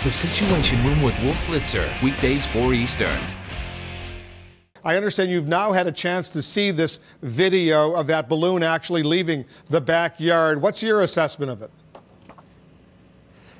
The Situation Room with Wolf Blitzer, weekdays 4 Eastern. I understand you've now had a chance to see this video of that balloon actually leaving the backyard. What's your assessment of it?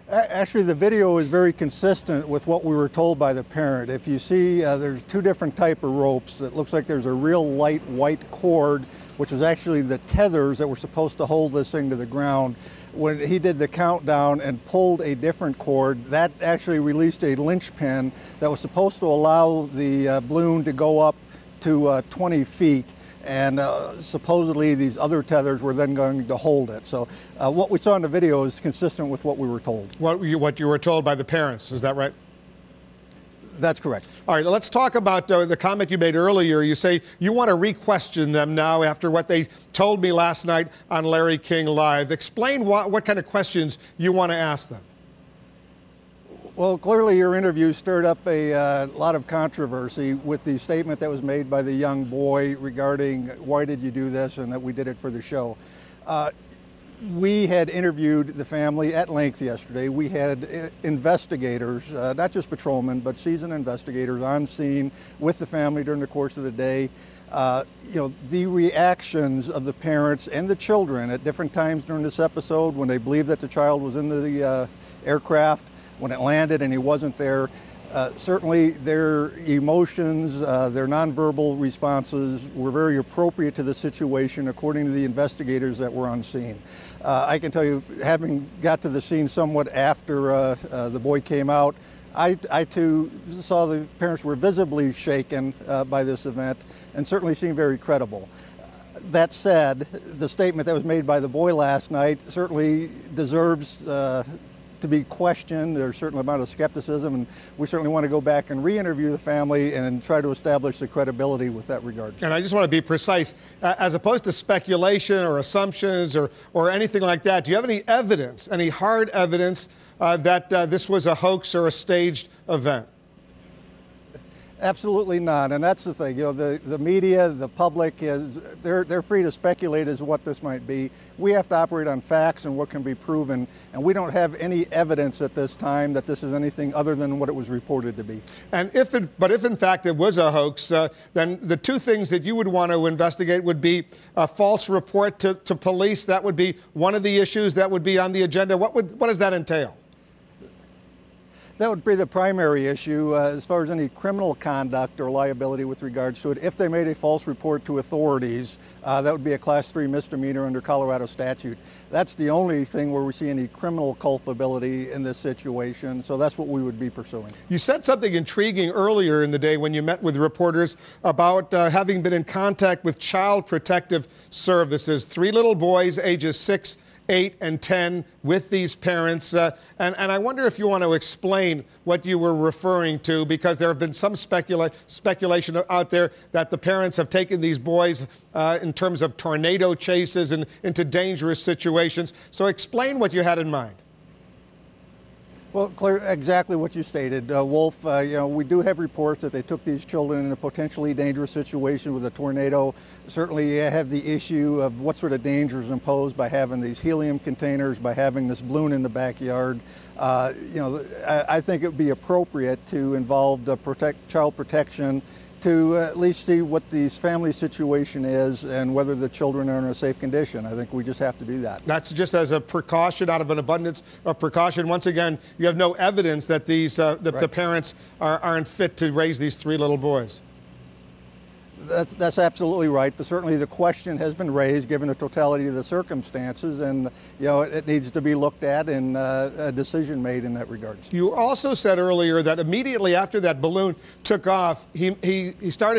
Actually, the video is very consistent with what we were told by the parent. If you see, there's two different type of ropes. It looks like there's a real light white cord, which was actually the tethers that were supposed to hold this thing to the ground. When he did the countdown and pulled a different cord, that actually released a linchpin that was supposed to allow the balloon to go up to 20 feet. And supposedly these other tethers were then going to hold it. So what we saw in the video is consistent with what we were told. What you were told by the parents, is that right? That's correct. All right, let's talk about the comment you made earlier. You say you want to re-question them now after what they told me last night on Larry King Live. Explain what kind of questions you want to ask them. Well, clearly your interview stirred up a lot of controversy with the statement that was made by the young boy regarding why did you do this and that we did it for the show. We had interviewed the family at length yesterday. We had investigators, not just patrolmen, but seasoned investigators on scene with the family during the course of the day. The reactions of the parents and the children at different times during this episode when they believed that the child was in the aircraft, when it landed and he wasn't there, certainly their emotions, their nonverbal responses were very appropriate to the situation according to the investigators that were on scene. I can tell you, having got to the scene somewhat after the boy came out, I too saw the parents were visibly shaken by this event and certainly seemed very credible. That said, the statement that was made by the boy last night certainly deserves to be questioned. There's a certain amount of skepticism, and we certainly want to go back and re-interview the family and try to establish the credibility with that regard. And I just want to be precise, as opposed to speculation or assumptions or anything like that, do you have any evidence, any hard evidence that this was a hoax or a staged event? Absolutely not, and that's the thing. The media, the public, they're free to speculate as what this might be. We have to operate on facts and what can be proven, and we don't have any evidence at this time that this is anything other than what it was reported to be. And if in fact it was a hoax, then the two things that you would want to investigate would be a false report to police. That would be one of the issues that would be on the agenda. What does that entail? That would be the primary issue as far as any criminal conduct or liability with regards to it. If they made a false report to authorities, that would be a Class 3 misdemeanor under Colorado statute. That's the only thing where we see any criminal culpability in this situation, so that's what we would be pursuing. You said something intriguing earlier in the day when you met with reporters about having been in contact with Child Protective Services. 3 little boys, ages 6, 8, and 10, with these parents. And I wonder if you want to explain what you were referring to, because there have been some speculation out there that the parents have taken these boys in terms of tornado chases and into dangerous situations. So explain what you had in mind. Well, exactly what you stated, Wolf. We do have reports that they took these children in a potentially dangerous situation with a tornado. Certainly, you have the issue of what sort of dangers imposed by having these helium containers, by having this balloon in the backyard. I think it would be appropriate to involve the child protection to at least see what the family situation is and whether the children are in a safe condition. I think we just have to do that. That's just as a precaution, out of an abundance of precaution. Once again, you have no evidence that these the parents aren't fit to raise these 3 little boys. That's absolutely right, but certainly the question has been raised given the totality of the circumstances, and it needs to be looked at and a decision made in that regard. You also said earlier that immediately after that balloon took off, he started